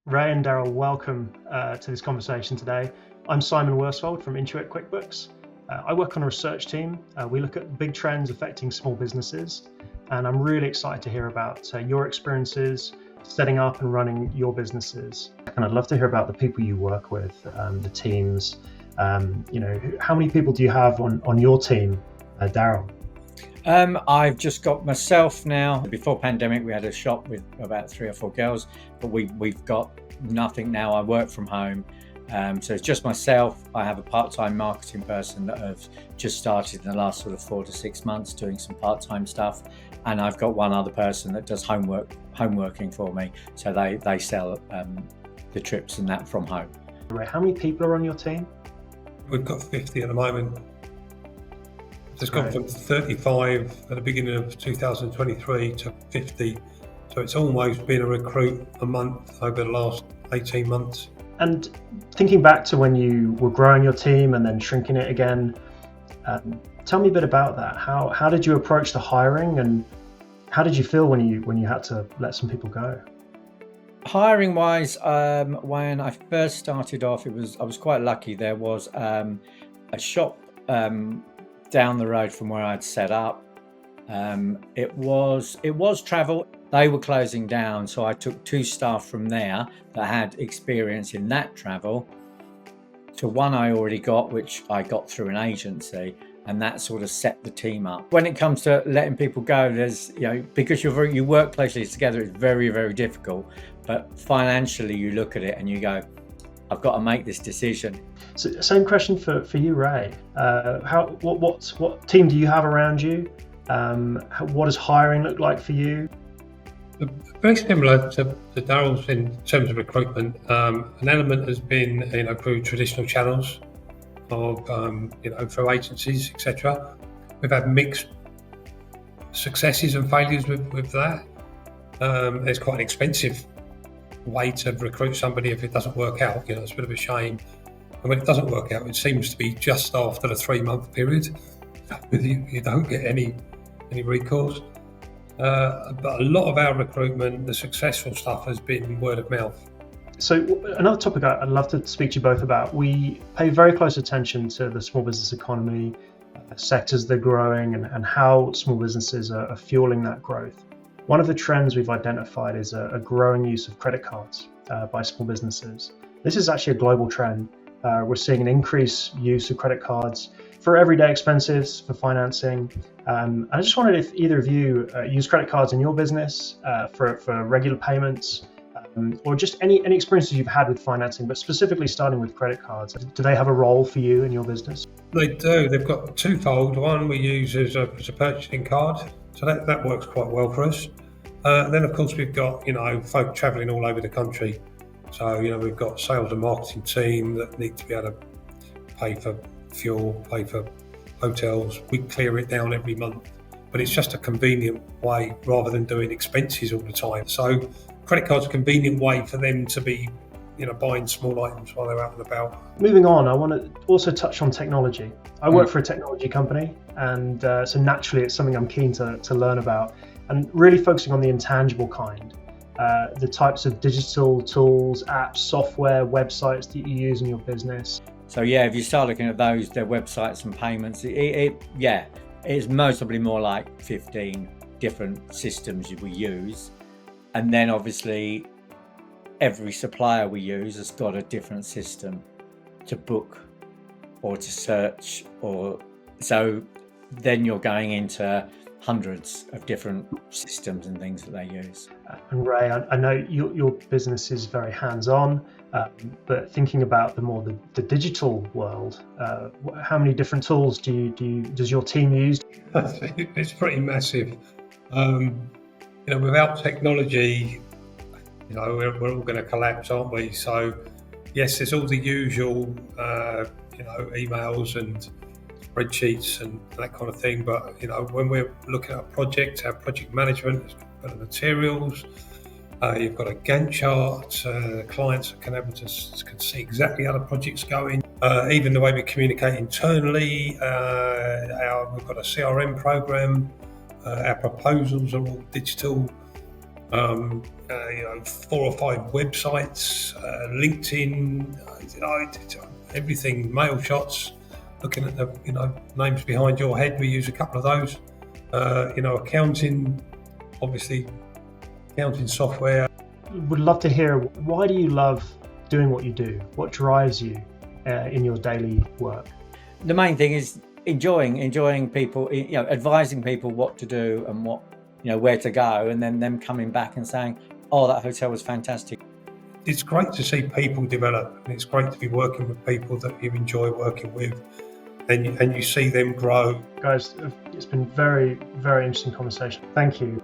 Ray and Daryl, welcome to this conversation today. I'm Simon Worsfold from Intuit QuickBooks. I work on a research team. We look at big trends affecting small businesses, and I'm really excited to hear about your experiences setting up and running your businesses. And I'd love to hear about the people you work with, the teams. How many people do you have on your team, Daryl? I've just got myself now. Before pandemic, we had a shop with about 3 or 4 girls, but we've got nothing now. I work from home. So it's just myself. I have a part-time marketing person that have just started in the last sort of 4 to 6 months doing some part-time stuff. And I've got one other person that does homeworking for me. So they sell the trips and that from home. Ray, how many people are on your team? We've got 50 at the moment. It's gone from 35 at the beginning of 2023 to 50. So it's almost been a recruit a month over the last 18 months. And thinking back to when you were growing your team and then shrinking it again, tell me a bit about that. How did you approach the hiring, and how did you feel when you had to let some people go? Hiring wise, when I first started off, I was quite lucky. There was a shop down the road from where I'd set up. It was travel. They were closing down, so I took 2 staff from there that had experience in that travel to one I already got, which I got through an agency, and that sort of set the team up. When it comes to letting people go, there's because you work closely together, it's very, very difficult. But financially, you look at it and you go, I've got to make this decision. So, same question for you, Ray. What team do you have around you? What does hiring look like for you? Very similar to Daryl's in terms of recruitment. An element has been through traditional channels of through agencies, etc. We've had mixed successes and failures with that. It's quite an expensive way to recruit somebody if it doesn't work out. It's a bit of a shame. And when it doesn't work out, it seems to be just after the 3-month period. You don't get any recourse. But a lot of our recruitment, the successful stuff, has been word of mouth. So another topic I'd love to speak to you both about, we pay very close attention to the small business economy, sectors that are growing, and how small businesses are fueling that growth. One of the trends we've identified is a growing use of credit cards by small businesses. This is actually a global trend. We're seeing an increased use of credit cards for everyday expenses, for financing. I just wondered if either of you use credit cards in your business for regular payments, or just any experiences you've had with financing, but specifically starting with credit cards. Do they have a role for you in your business? They do. They've got twofold. One we use as a purchasing card, so that works quite well for us. Then of course we've got folk travelling all over the country. So we've got sales and marketing team that need to be able to pay for fuel, pay for hotels. We clear it down every month, but it's just a convenient way rather than doing expenses all the time. So credit cards are a convenient way for them to be buying small items while they're out and about. Moving on, I want to also touch on technology. I work for a technology company, and so naturally it's something I'm keen to learn about, and really focusing on the intangible kind. The types of digital tools, apps, software, websites that you use in your business. So if you start looking at those, their websites and payments, it's mostly more like 15 different systems we use. And then obviously every supplier we use has got a different system to book or to search, so then you're going into hundreds of different systems and things that they use. And Ray, I know your business is very hands-on, but thinking about the digital world, how many different tools does your team use? It's pretty massive. Without technology, we're all going to collapse, aren't we? So yes, there's all the usual, emails and spreadsheets and that kind of thing. But when we're looking at a project, our project management has got the materials. You've got a Gantt chart. Clients can see exactly how the project's going. Even the way we communicate internally. We've got a CRM program. Our proposals are all digital. 4 or 5 websites, LinkedIn, everything, mail shots, looking at the names behind your head. We use a couple of those. Accounting, obviously, accounting software. Would love to hear, why do you love doing what you do? What drives you in your daily work? The main thing is enjoying people, advising people what to do and what, where to go, and then them coming back and saying, oh, that hotel was fantastic. It's great to see people develop, and it's great to be working with people that you enjoy working with, and you see them grow. Guys, it's been very, very interesting conversation. Thank you.